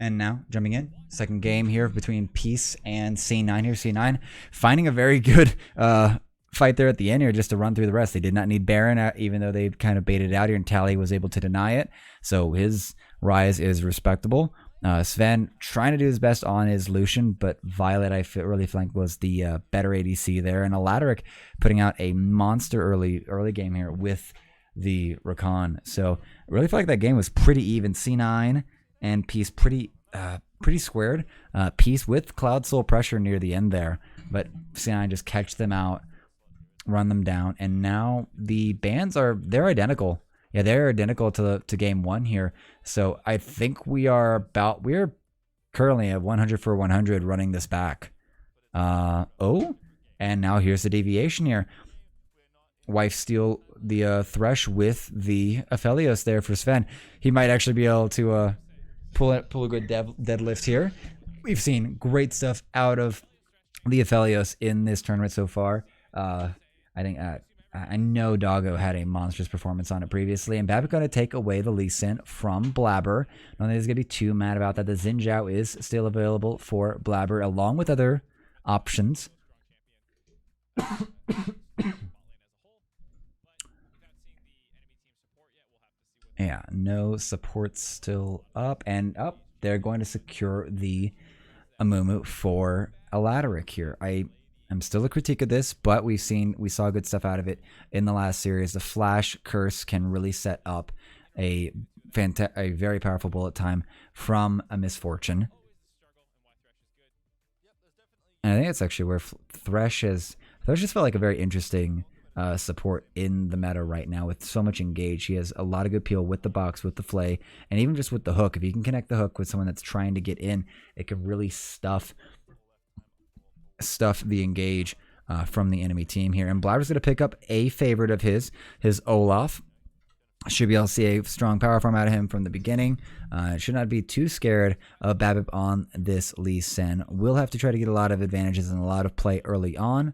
And now, jumping in, second game here between Peace and C9 here. C9 finding a very good fight there at the end here just to run through the rest. They did not need Baron, even though they kind of baited it out here, and Tally was able to deny it. So his rise is respectable. Sven trying to do his best on his Lucian, but Violet, I really think, was the better ADC there. And Aladaric putting out a monster early game here with the Rakan. So I really feel like that game was pretty even. C9 and Peace pretty squared. Peace with Cloud Soul pressure near the end there, but C9 just catch them out, run them down, and now the bans they're identical. Yeah, they're identical to game one here. So I think we're currently at 100 for 100 running this back. And now here's the deviation here. Wife steal the Thresh with the Aphelios there for Sven. He might actually be able to pull a good deadlift here. We've seen great stuff out of the Aphelios in this tournament so far. I know Doggo had a monstrous performance on it previously, and Babbitt going to take away the Lee Sin from Blabber. I don't think he's going to be too mad about that. The Xin Zhao is still available for Blabber, along with other options. Yeah, no supports still up, and up. They're going to secure the Amumu for Aladaric here. I'm still a critique of this, but we saw good stuff out of it in the last series. The Flash Curse can really set up a very powerful bullet time from a misfortune. And I think that's actually where Thresh just felt like a very interesting support in the meta right now with so much engage. He has a lot of good peel with the box, with the flay, and even just with the hook. If you can connect the hook with someone that's trying to get in, it can really stuff the engage from the enemy team here. And Blabber's going to pick up a favorite of his Olaf. Should be able to see a strong power farm out of him from the beginning. Should not be too scared of Babip on this Lee Sin. We'll have to try to get a lot of advantages and a lot of play early on.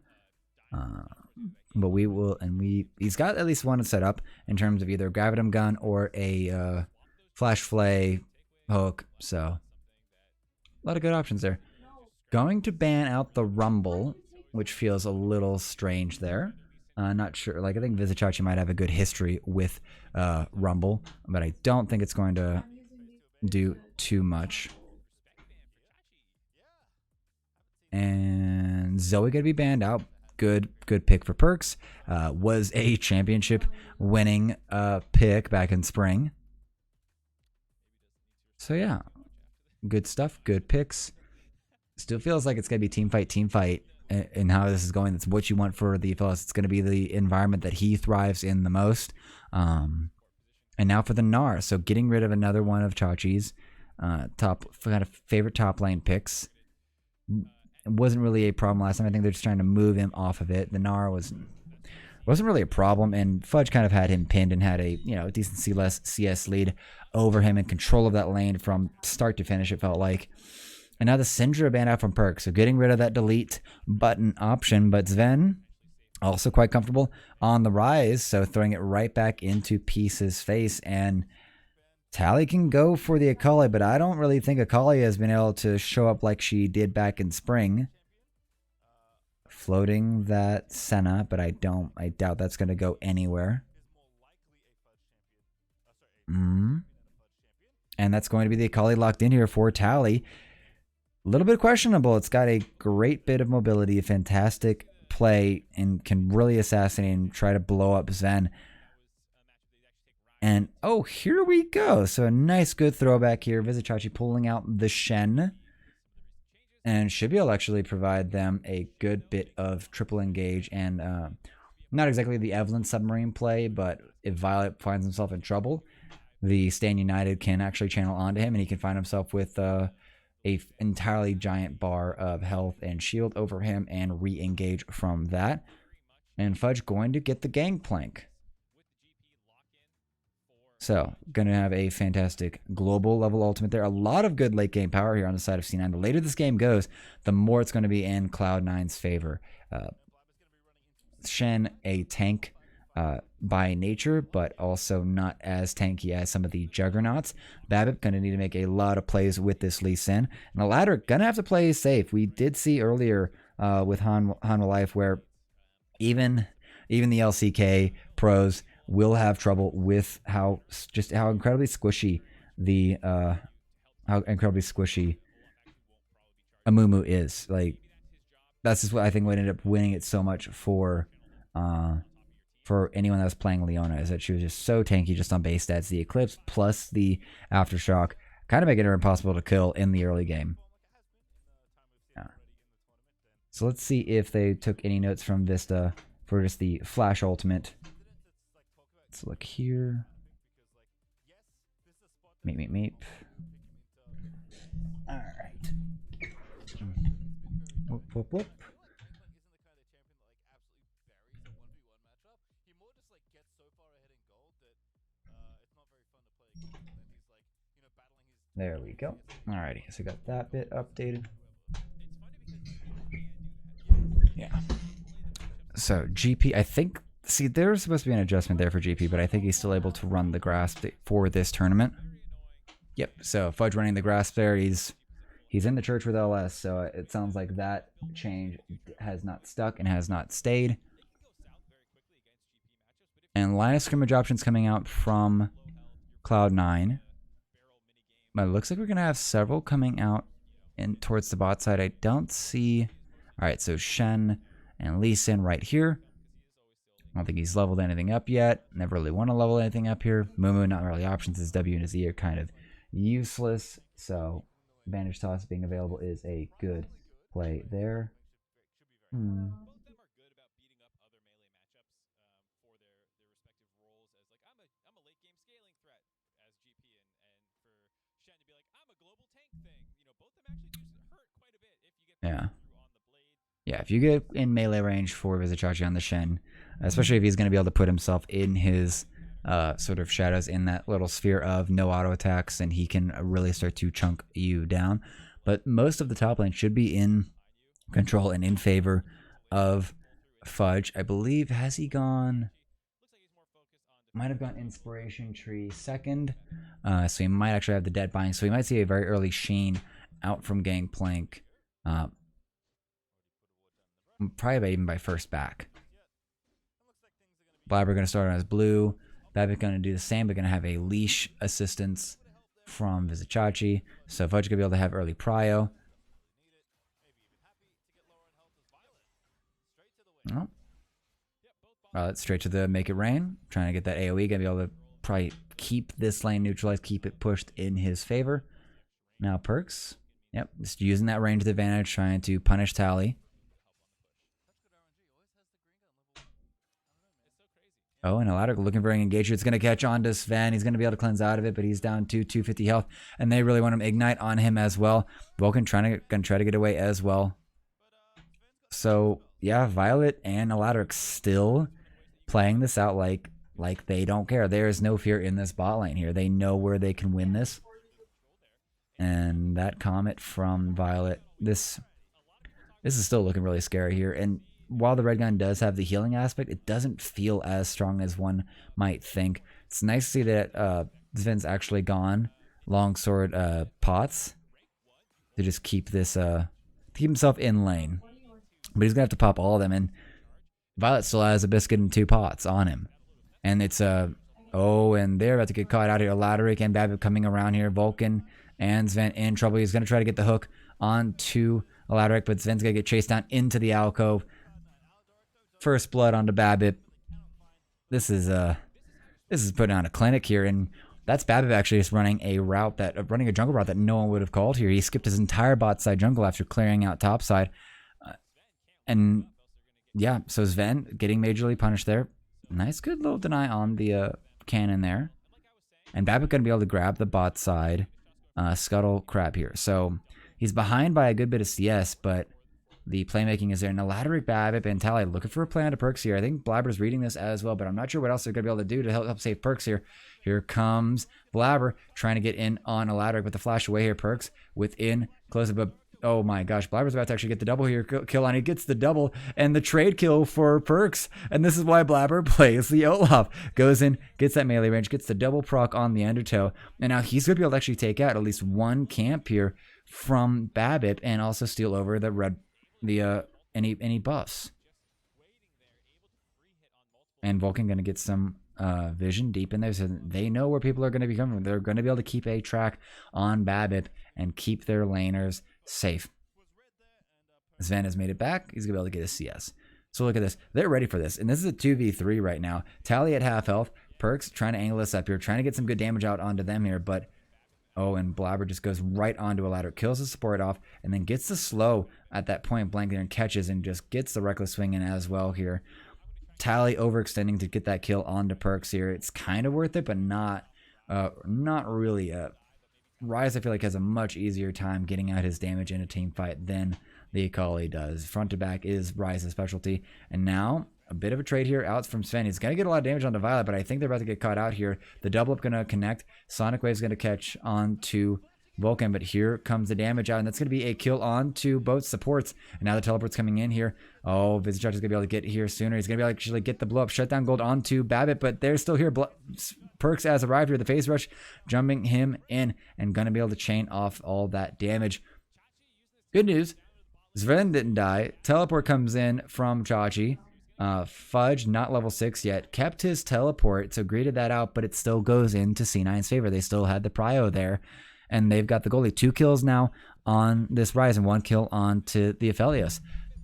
But we will, and he's got at least one set up in terms of either a Gravitum Gun or a Flash Flay hook. So a lot of good options there. Going to ban out the Rumble, which feels a little strange there. Not sure. Like, I think Vizichachi might have a good history with Rumble, but I don't think it's going to do too much. And Zoe going to be banned out. Good pick for Perks. Was a championship winning pick back in spring. So yeah, good stuff. Good picks. Still feels like it's going to be team fight and how this is going. That's what you want for the fellas. It's going to be the environment that he thrives in the most. And now for the Gnar. So getting rid of another one of Chachi's top kind of favorite top lane picks. It wasn't really a problem last time. I think they're just trying to move him off of it. The Gnar wasn't really a problem, and Fudge kind of had him pinned and had a decent CS lead over him and control of that lane from start to finish, it felt like. And now the Syndra banned out from Perk, so getting rid of that delete button option. But Sven, also quite comfortable on the rise, so throwing it right back into Peace's face. And Tally can go for the Akali, but I don't really think Akali has been able to show up like she did back in spring. Floating that Senna, but I doubt that's going to go anywhere. And that's going to be the Akali locked in here for Tally. A little bit questionable. It's got a great bit of mobility, a fantastic play, and can really assassinate and try to blow up Zen. And oh, here we go. So a nice good throwback here. Vizichachi pulling out the Shen. And should be able to actually provide them a good bit of triple engage. And not exactly the Evelyn submarine play, but if Violet finds himself in trouble, the Stand United can actually channel onto him, and he can find himself with a entirely giant bar of health and shield over him and re-engage from that. And Fudge going to get the Gangplank. So, going to have a fantastic global level ultimate there. A lot of good late game power here on the side of C9. The later this game goes, the more it's going to be in Cloud9's favor. Shen, a tank by nature, but also not as tanky as some of the juggernauts. BABIP going to need to make a lot of plays with this Lee Sin. And the ladder going to have to play safe. We did see earlier with Hanwha Life where even the LCK pros will have trouble with how incredibly squishy the Amumu is. Like, that's just what I think would end up winning it so much for anyone that was playing Leona, is that she was just so tanky just on base stats. The Eclipse plus the Aftershock kind of making her impossible to kill in the early game. Yeah. So let's see if they took any notes from Vista for just the Flash Ultimate. Let's look here. Meep. All right. Whoop. There we go. Alrighty, so we got that bit updated. Yeah. So GP, I think, see, there's supposed to be an adjustment there for GP, but I think he's still able to run the grasp for this tournament. Yep, so Fudge running the grasp there. He's in the church with LS, so it sounds like that change has not stuck and has not stayed. And line of scrimmage options coming out from Cloud9. But it looks like we're going to have several coming out in towards the bot side. I don't see... Alright, so Shen and Lee Sin right here. I don't think he's leveled anything up yet. Never really want to level anything up here. Mumu, not really options. His W and his E are kind of useless. So, Vantage Toss being available is a good play there. Yeah, if you get in melee range for Vizichachi on the Shen, especially if he's going to be able to put himself in his sort of shadows in that little sphere of no auto attacks, and he can really start to chunk you down. But most of the top lane should be in control and in favor of Fudge. I believe, has he gone... Might have gone Inspiration Tree second. So he might actually have the Dead Buying. So we might see a very early Sheen out from Gangplank. Probably even by first back. Blabber going to start on his blue. BABIP going to do the same, but going to have a leash assistance from Vizichachi. So Fudge going to be able to have early prio. Oh. Violet straight to the Make It Rain. Trying to get that AoE. Going to be able to probably keep this lane neutralized, keep it pushed in his favor. Now Perks. Yep, just using that range advantage, trying to punish Tally. Oh, and Eladric looking very engaged. It's going to catch on to Sven. He's going to be able to cleanse out of it, but he's down to 250 health. And they really want him to ignite on him as well. Vulcan going to try to get away as well. So, yeah, Violet and Eladric still playing this out like they don't care. There is no fear in this bot lane here. They know where they can win this. And that Comet from Violet. This is still looking really scary here. And while the red gun does have the healing aspect, it doesn't feel as strong as one might think. It's nice to see that Sven's actually gone longsword pots to just keep this to keep himself in lane. But he's gonna have to pop all of them, and Violet still has a biscuit and 2 pots on him. And it's oh, and they're about to get caught out here. Eladric and BABIP coming around here. Vulcan and Sven in trouble. He's gonna try to get the hook onto Eladric, but Sven's gonna get chased down into the alcove. First blood onto BABIP. This is putting on a clinic here, and that's BABIP actually just running a jungle route that no one would have called here. He skipped his entire bot side jungle after clearing out top side, and yeah, so Sven getting majorly punished there. Nice, good little deny on the cannon there, and BABIP gonna be able to grab the bot side scuttle crab here. So he's behind by a good bit of CS, but the playmaking is there. And Eladric, BABIP, and Tally looking for a play onto Perks here. I think Blabber's reading this as well, but I'm not sure what else they're going to be able to do to help save Perks here. Here comes Blabber trying to get in on Eladric with the flash away here. Perks within close up, but Oh my gosh, Blabber's about to actually get the double here. Kill on. He gets the double and the trade kill for Perks. And this is why Blabber plays the Olaf. Goes in, gets that melee range, gets the double proc on the Undertow. And now he's going to be able to actually take out at least one camp here from BABIP and also steal over any buffs. And Vulcan going to get some vision deep in there, so they know where people are going to be coming from. They're going to be able to keep a track on BABIP and keep their laners safe. Sven has made it back. He's going to be able to get a CS. So look at this. They're ready for this. And this is a 2v3 right now. Tally at half health. Perks trying to angle this up here. Trying to get some good damage out onto them here. But, oh, and Blabber just goes right onto a ladder. Kills the support off. And then gets the slow at that point blank there and catches and just gets the reckless swing in as well here. Tally overextending to get that kill onto Perks here. It's kind of worth it, but not really. Ryze, I feel like, has a much easier time getting out his damage in a team fight than the Akali does. Front to back is Ryze's specialty. And now, a bit of a trade here out from Sven. He's going to get a lot of damage onto Violet, but I think they're about to get caught out here. The double up going to connect. Sonic Wave's going to catch on to Vulcan, but here comes the damage out, and that's going to be a kill on to both supports. And now the teleport's coming in here. Oh, Visitchart is going to be able to get here sooner. He's going to be able to actually get the blow up, shutdown gold onto BABIP, but they're still here. Perks has arrived here. The phase rush jumping him in and going to be able to chain off all that damage. Good news, Sven didn't die. Teleport comes in from Chachi. Fudge, not level 6 yet, kept his teleport, so greeted that out, but it still goes into C9's favor. They still had the prio there. And they've got the goalie. 2 kills now on this Ryze and 1 kill on to the Aphelios.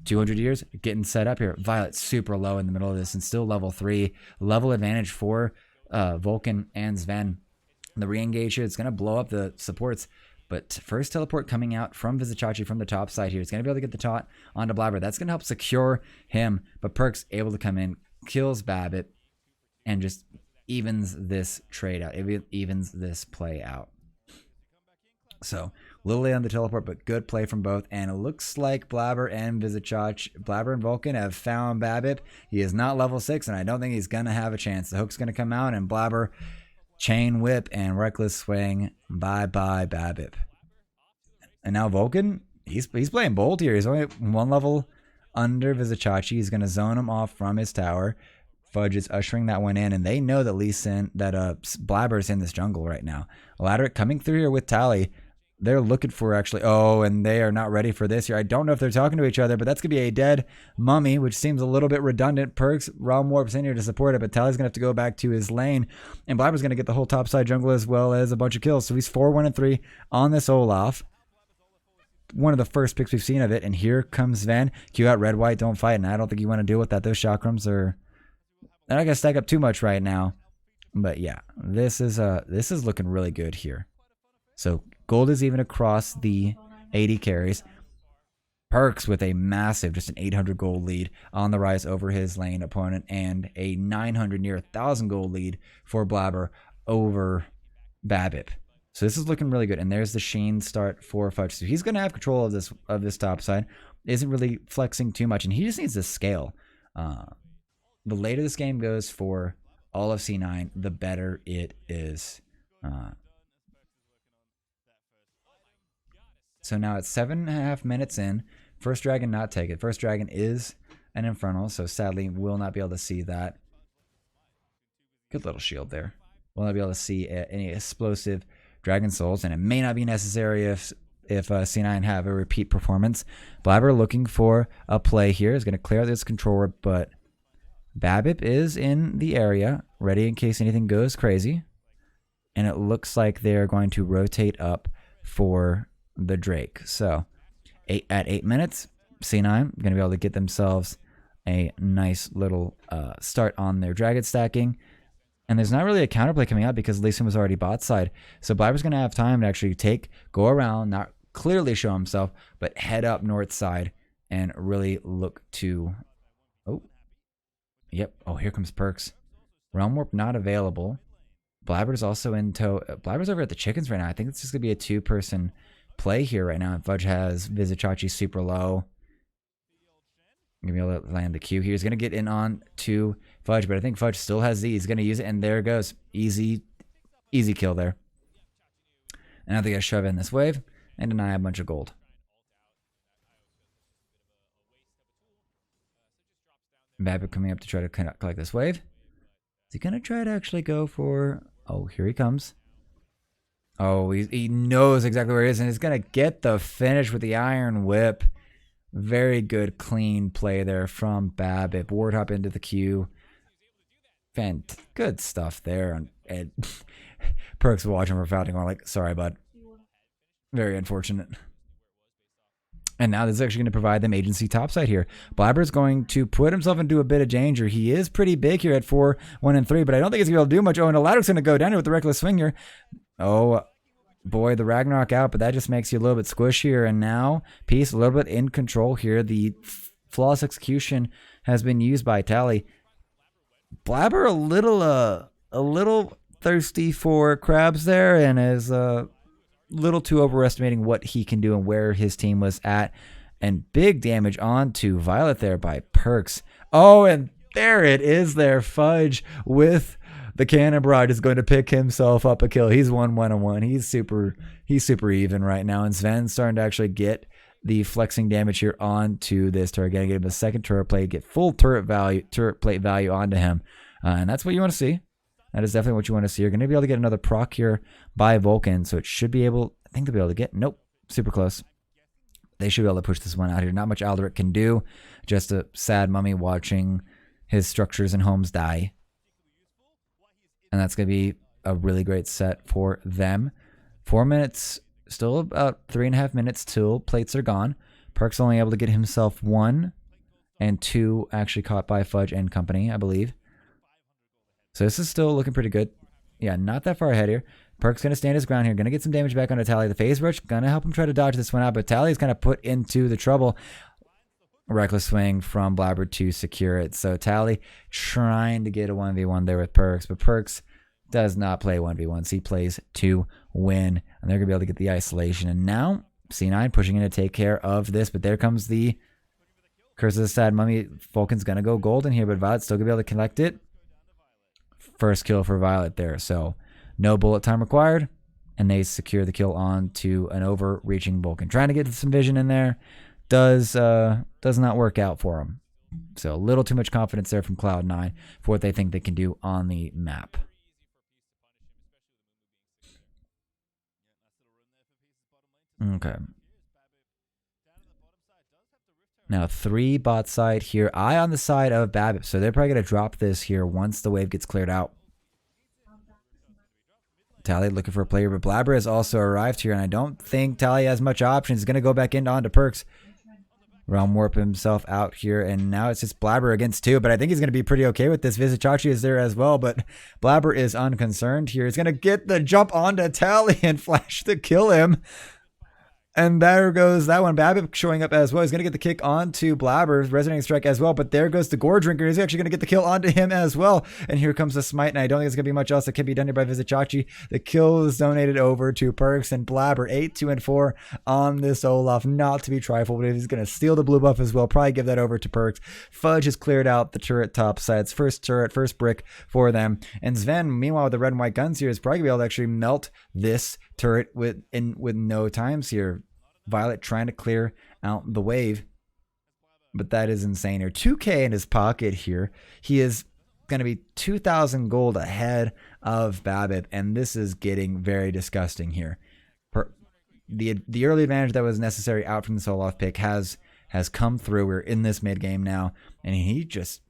200 years getting set up here. Violet super low in the middle of this and still level 3. Level advantage for Vulcan and Sven. The re-engage here, it's going to blow up the supports. But first teleport coming out from Visitchachi from the top side here. It's going to be able to get the taunt onto Blabber. That's going to help secure him. But Perks able to come in, kills BABIP, and just evens this trade out. It evens this play out. So, a little late on the teleport, but good play from both. And it looks like Blabber and Blabber and Vulcan have found BABIP. He is not level 6, and I don't think he's going to have a chance. The hook's going to come out, and Blabber, chain whip, and reckless swing. Bye-bye, BABIP. And now Vulcan, he's playing bold here. He's only 1 level under Visitchachi. He's going to zone him off from his tower. Fudge is ushering that one in, and they know that Blabber's in this jungle right now. Ladder coming through here with Tally. They're looking for actually, oh, and they are not ready for this here. I don't know if they're talking to each other, but that's going to be a dead mummy, which seems a little bit redundant. Perks, Realm Warp's in here to support it, but Tally's going to have to go back to his lane, and Blabber's going to get the whole topside jungle as well as a bunch of kills. So he's 4-1-3 on this Olaf. One of the first picks we've seen of it, and here comes Sven. Q out red, white, don't fight, and I don't think you want to deal with that. Those chakrams are, they're not going to stack up too much right now. But yeah, this is looking really good here. So gold is even across the 80 carries. Perks with a massive, just an 800 gold lead on the Ryze over his lane opponent, and a 900, near 1,000 gold lead for Blabber over BABIP. So this is looking really good. And there's the Sheen start for Fudge. So he's going to have control of this top side. Isn't really flexing too much, and he just needs to scale. The later this game goes for all of C9, the better it is. So now it's 7.5 minutes in. First dragon not take it. First dragon is an infernal, so sadly will not be able to see that. Good little shield there. Will not be able to see any explosive dragon souls, and it may not be necessary if C9 have a repeat performance. Blabber looking for a play here. Is going to clear this controller, but BABIP is in the area, ready in case anything goes crazy. And it looks like they're going to rotate up for the Drake. So at 8 minutes, C9 going to be able to get themselves a nice little start on their dragon stacking. And there's not really a counterplay coming out because Lee Sin was already bot side. So Blabber's going to have time to actually go around, not clearly show himself, but head up north side and really look to... Oh, yep. Oh, here comes Perks. Realm Warp not available. Blabber's also in tow. Blabber's over at the chickens right now. I think it's just going to be a 2-person play here right now. And Fudge has Visitchachi super low. I'm going to be able to land the Q here. He's going to get in on to Fudge, but I think Fudge still has Z. He's going to use it, and there it goes. Easy kill there. And now they got to shove in this wave and deny a bunch of gold. Babbitt coming up to try to collect this wave. Is he going to try to actually go for... Oh, here he comes. Oh, he knows exactly where he is, and he's going to get the finish with the Iron Whip. Very good, clean play there from Babbitt. Warthog into the queue. Good stuff there. And Perks watching for fouling on like, sorry, bud. Very unfortunate. And now this is actually going to provide them agency topside here. Blabber's going to put himself into a bit of danger. He is pretty big here at 4, 1, and 3, but I don't think he's going to be able to do much. Oh, and Aladric's going to go down here with the reckless swing here. Oh, boy, the Ragnarok out, but that just makes you a little bit squishier. And now, Peace a little bit in control here. The flawless execution has been used by Tally. Blabber a little thirsty for crabs there, and is little too overestimating what he can do and where his team was at. And big damage onto Violet there by Perks. Oh, and there it is there. Fudge with the Cannon Barrage is going to pick himself up a kill. He's 1-1-1. He's super even right now. And Sven's starting to actually get the flexing damage here onto this turret. Gonna get him a second turret plate, get full turret plate value onto him. And that's what you want to see. That is definitely what you want to see. You're going to be able to get another proc here by Vulcan, so it should be able, I think they'll be able to get, nope, super close. They should be able to push this one out here. Not much Aldrich can do. Just a sad mummy watching his structures and homes die. And that's going to be a really great set for them. 4 minutes, still about 3.5 minutes till plates are gone. Perk's only able to get himself 1 and 2 actually caught by Fudge and company, I believe. So this is still looking pretty good. Yeah, not that far ahead here. Perk's going to stand his ground here. Going to get some damage back onto Tally. The phase rush going to help him try to dodge this one out, but Tally's kind of put into the trouble. Reckless swing from Blabber to secure it. So Tally trying to get a 1v1 there with Perks, but Perks does not play 1v1s. He plays to win, and they're going to be able to get the isolation. And now C9 pushing in to take care of this, but there comes the Curse of the Sad Mummy. Vulcan's going to go golden here, but Violet's still going to be able to collect it. First kill for Violet there, so no bullet time required, and they secure the kill on to an overreaching Vulcan. Trying to get some vision in there does not work out for him. So a little too much confidence there from Cloud9 for what they think they can do on the map. Okay. Now 3 bot side here. Eye on the side of Babbitt. So they're probably going to drop this here once the wave gets cleared out. Tally looking for a player, but Blabber has also arrived here, and I don't think Tally has much options. He's going to go back onto Perks. Realm Warp himself out here, and now it's just Blabber against 2, but I think he's going to be pretty okay with this. Vizichachi is there as well, but Blabber is unconcerned here. He's going to get the jump onto Tally and flash to kill him. And there goes that one. Babbitt showing up as well. He's going to get the kick onto Blabber. Resonating Strike as well. But there goes the Gore Drinker. He's actually going to get the kill onto him as well. And here comes the Smite. And I don't think there's going to be much else that can be done here by Vizichachi. The kill is donated over to Perks and Blabber. 8, 2, and 4 on this Olaf. Not to be trifled, but he's going to steal the blue buff as well. Probably give that over to Perks. Fudge has cleared out the turret top sides. First turret, first brick for them. And Sven, meanwhile, with the red and white guns here, is probably going to be able to actually melt this turret with no times here. Violet trying to clear out the wave, but that is insane here. 2K in his pocket here. He is going to be 2,000 gold ahead of Babbitt, and this is getting very disgusting here. The early advantage that was necessary out from the Olaf pick has come through. We're in this mid game now, and he just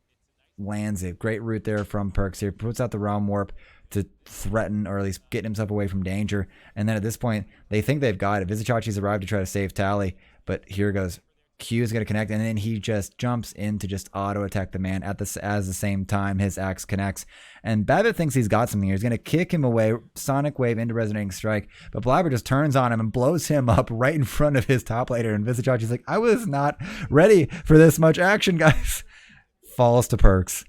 lands it. Great route there from Perks here. Puts out the Realm Warp to threaten, or at least get himself away from danger. And then at this point, they think they've got it. Vizichachi's arrived to try to save Tally, but here goes. Q is going to connect, and then he just jumps in to just auto-attack the man at the same time his axe connects. And Babbitt thinks he's got something here. He's going to kick him away, Sonic Wave into Resonating Strike, but Blabber just turns on him and blows him up right in front of his top laner. And Vizichachi's like, I was not ready for this much action, guys. Falls to Perks.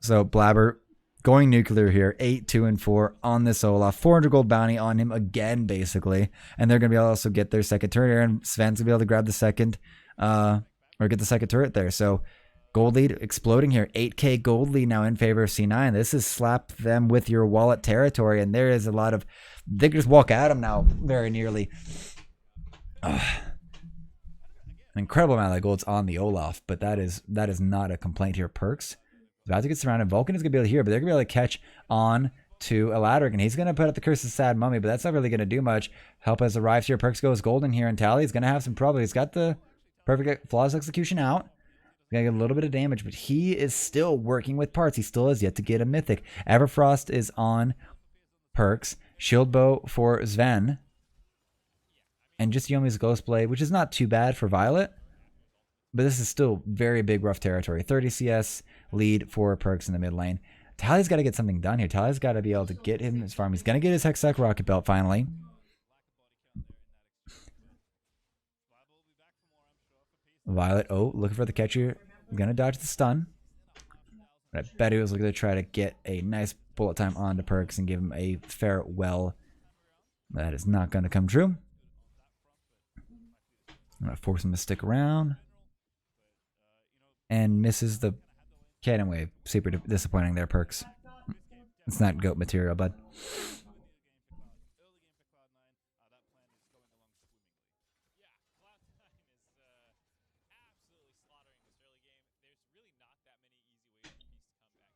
So Blabber going nuclear here, 8, 2, and 4 on this Olaf. 400 gold bounty on him again, basically. And they're going to be able to also get their second turret here, and Sven's going to be able to grab the second, or get the second turret there. So gold lead exploding here. 8K gold lead now in favor of C9. This has slapped them with your wallet territory, and there is a lot of, they can just walk at him now very nearly. An incredible amount of that gold's on the Olaf, but that is not a complaint here. Perks about to get surrounded. Vulcan is going to be able to hear, but they're going to be able to catch on to Eladric, and he's going to put up the Curse of Sad Mummy, but that's not really going to do much. Help has arrived here. Perks goes golden here, and Tally is going to have some trouble. He's got the perfect flawless execution out. He's going to get a little bit of damage, but he is still working with parts. He still has yet to get a mythic. Everfrost is on Perks. Shield Bow for Sven. And just Yomi's Ghost Blade, which is not too bad for Violet. But this is still very big, rough territory. 30 CS lead for Perks in the mid lane. Tally's got to get something done here. Tally's got to be able to get him his farm. He's going to get his Hextech Rocket Belt finally. Violet, looking for the catcher. Going to dodge the stun. But I bet he was going to try to get a nice bullet time onto Perks and give him a farewell. That is not going to come true. I'm going to force him to stick around. And misses the cannon wave. Super disappointing there, Perks. It's not goat material, bud.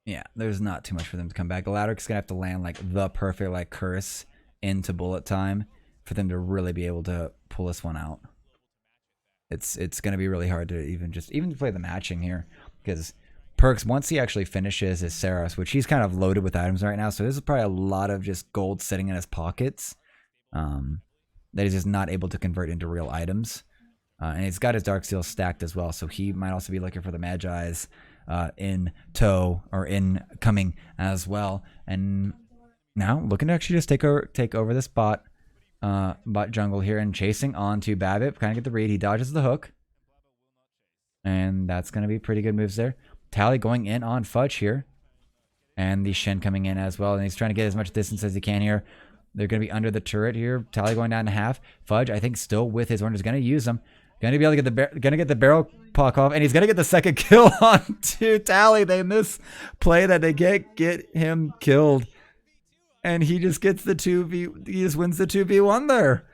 Yeah, there's not too much for them to come back. Eladric's gonna have to land like the perfect like curse into bullet time for them to really be able to pull this one out. It's gonna be really hard to even play the matching here, because Perks, once he actually finishes his Saros, which he's kind of loaded with items right now, so this is probably a lot of just gold sitting in his pockets that he's just not able to convert into real items. And he's got his Darksteel stacked as well, so he might also be looking for the Magi's in tow or incoming as well. And now looking to actually just take over this bot jungle here and chasing on to Babbitt. Kind of get the read. He dodges the hook. And that's going to be pretty good moves there. Tally going in on Fudge here. And the Shen coming in as well. And he's trying to get as much distance as he can here. They're going to be under the turret here. Tally going down to half. Fudge, I think, still with his orange, is going to use them. Going to be able to get the barrel puck off. And he's going to get the second kill on to Tally. They misplay that. They get him killed. And he just gets the 2v. He just wins the 2v1 there.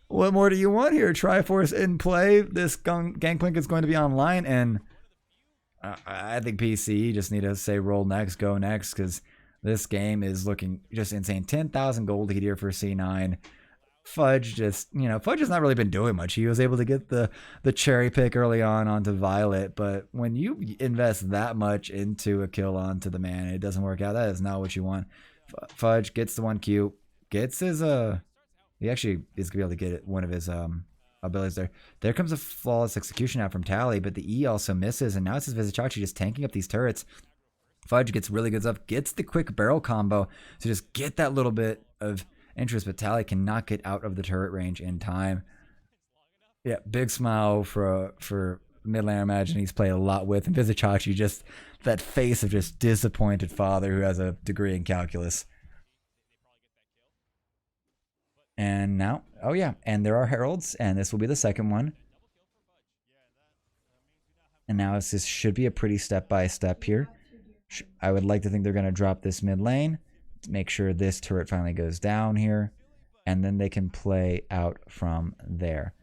What more do you want here? Triforce in play. This Gangplank is going to be online, and I think PCE just need to say roll next, go next, because this game is looking just insane. 10,000 gold here for C9. Fudge Fudge has not really been doing much. He was able to get the cherry pick early on onto Violet, but when you invest that much into a kill onto the man, it doesn't work out. That is not what you want. Fudge gets the 1Q, gets his he actually is going to be able to get one of his abilities there. There comes a flawless execution out from Tally, but the E also misses, and now it's his Vizichachi just tanking up these turrets. Fudge gets really good stuff, gets the quick barrel combo to just get that little bit of interest, but Tally cannot get out of the turret range in time. Yeah, big smile for mid laner. I imagine he's played a lot with, and Vizichachi, just that face of just disappointed father who has a degree in calculus. And now, oh yeah, and there are heralds, and this will be the second one. And now this should be a pretty step-by-step here. I would like to think they're going to drop this mid lane to make sure this turret finally goes down here, and then they can play out from there.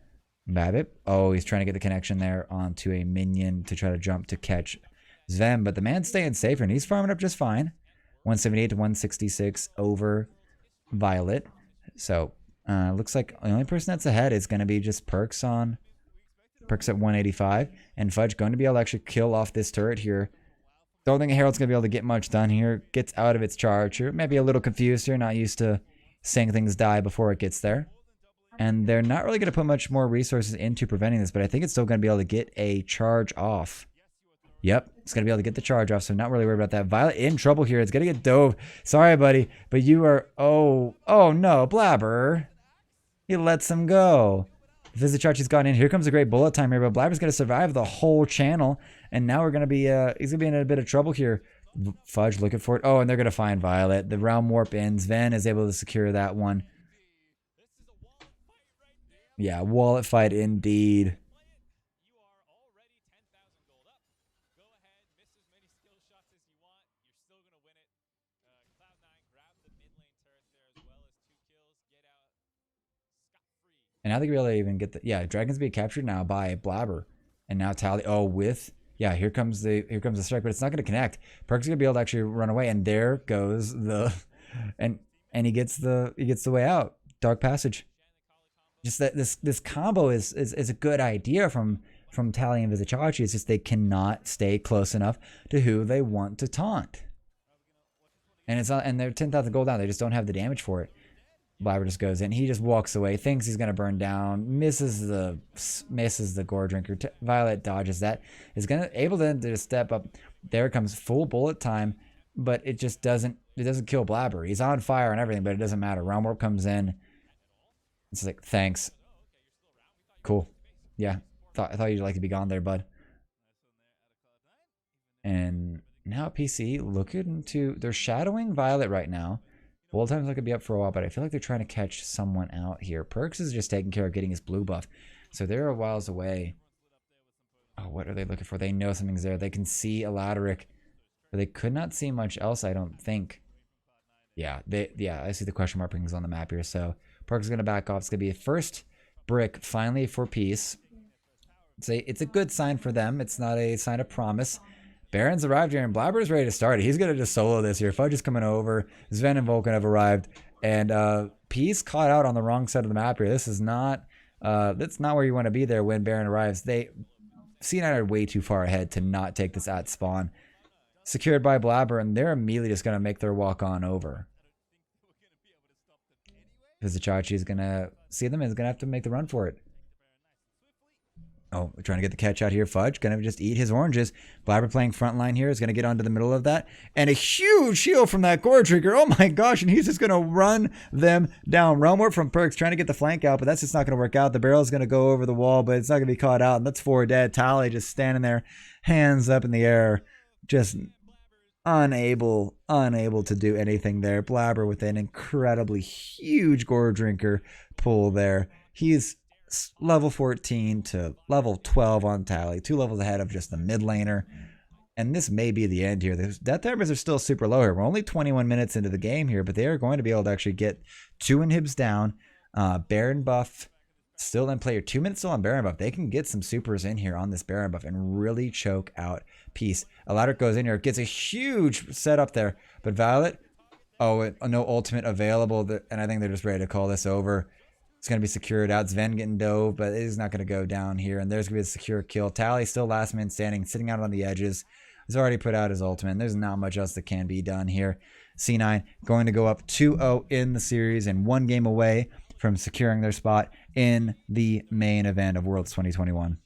Babbitt, he's trying to get the connection there onto a minion to try to jump to catch Sven, but the man's staying safer, and he's farming up just fine. 178 to 166 over Violet. So looks like the only person that's ahead is going to be just Perks at 185, and Fudge going to be able to actually kill off this turret here. Don't think Herald's going to be able to get much done here. Gets out of its charge here. Maybe a little confused here, not used to seeing things die before it gets there. And they're not really going to put much more resources into preventing this, but I think it's still going to be able to get a charge off. Yep, it's going to be able to get the charge off, so I'm not really worried about that. Violet in trouble here. It's going to get dove. Sorry, buddy, but you are... Oh no, Blabber. He lets him go. Vizichachi's gone in. Here comes a great bullet time here, but Blabber's going to survive the whole channel, and now we're going to be... he's going to be in a bit of trouble here. Fudge looking for it. Oh, and they're going to find Violet. The realm warp ends. Ven is able to secure that one. Yeah, wallet fight indeed. And I think we'll even get the... Yeah, Dragons being captured now by Blabber. And now Tally, here comes the strike, but it's not going to connect. Perk's going to be able to actually run away, and there goes the and he gets the way out. Dark Passage. Just that this combo is a good idea from Tally and Vizicachi. It's just they cannot stay close enough to who they want to taunt. And it's not, and they're 10,000 gold down. They just don't have the damage for it. Blabber just goes in. He just walks away, thinks he's going to burn down, misses the Gore Drinker. Violet dodges that. Is able to just step up. There comes full bullet time, but it just doesn't kill Blabber. He's on fire and everything, but it doesn't matter. Realm Warp comes in. It's like, thanks. Cool. Yeah. Thought you'd like to be gone there, bud. And now PCE looking to, they're shadowing Violet right now. Full time's not gonna be up for a while, but I feel like they're trying to catch someone out here. Perks is just taking care of getting his blue buff. So they're a whiles away. Oh, what are they looking for? They know something's there. They can see Aladaric, but they could not see much else, I don't think. Yeah, I see the question mark rings on the map here. So Perks is gonna back off. It's gonna be a first brick finally for peace. It's a good sign for them. It's not a sign of promise. Baron's arrived here, and Blabber's ready to start it. He's going to just solo this here. Fudge is coming over. Sven and Vulcan have arrived. And Peace caught out on the wrong side of the map here. This is not that's not where you want to be there when Baron arrives. C9 are way too far ahead to not take this at spawn. Secured by Blabber, and they're immediately just going to make their walk on over. Vizicachi is going to see them and is going to have to make the run for it. Oh, we're trying to get the catch out here. Fudge going to just eat his oranges. Blabber playing front line here is going to get onto the middle of that. And a huge shield from that Gore Trigger. Oh my gosh. And he's just going to run them down. Realm Warp from Perks trying to get the flank out, but that's just not going to work out. The barrel is going to go over the wall, but it's not going to be caught out. And that's 4 dead. Tally just standing there, hands up in the air, just unable to do anything there. Blabber with an incredibly huge Gore Drinker pull there. He's level 14 to level 12 on Tally, 2 levels ahead of just the mid laner, and this may be the end here. The death numbers are still super low here. We're only 21 minutes into the game here, but they are going to be able to actually get 2 inhibs down. Baron buff still in play here. 2 minutes still on Baron buff. They can get some supers in here on this Baron buff and really choke out Peace. Aladaric goes in here, gets a huge setup there, but Violet, no ultimate available, and I think they're just ready to call this over. It's going to be secured out. Sven getting dove, but it is not going to go down here. And there's going to be a secure kill. Tally still last man standing, sitting out on the edges. He's already put out his ultimate. There's not much else that can be done here. C9 going to go up 2-0 in the series and 1 game away from securing their spot in the main event of Worlds 2021.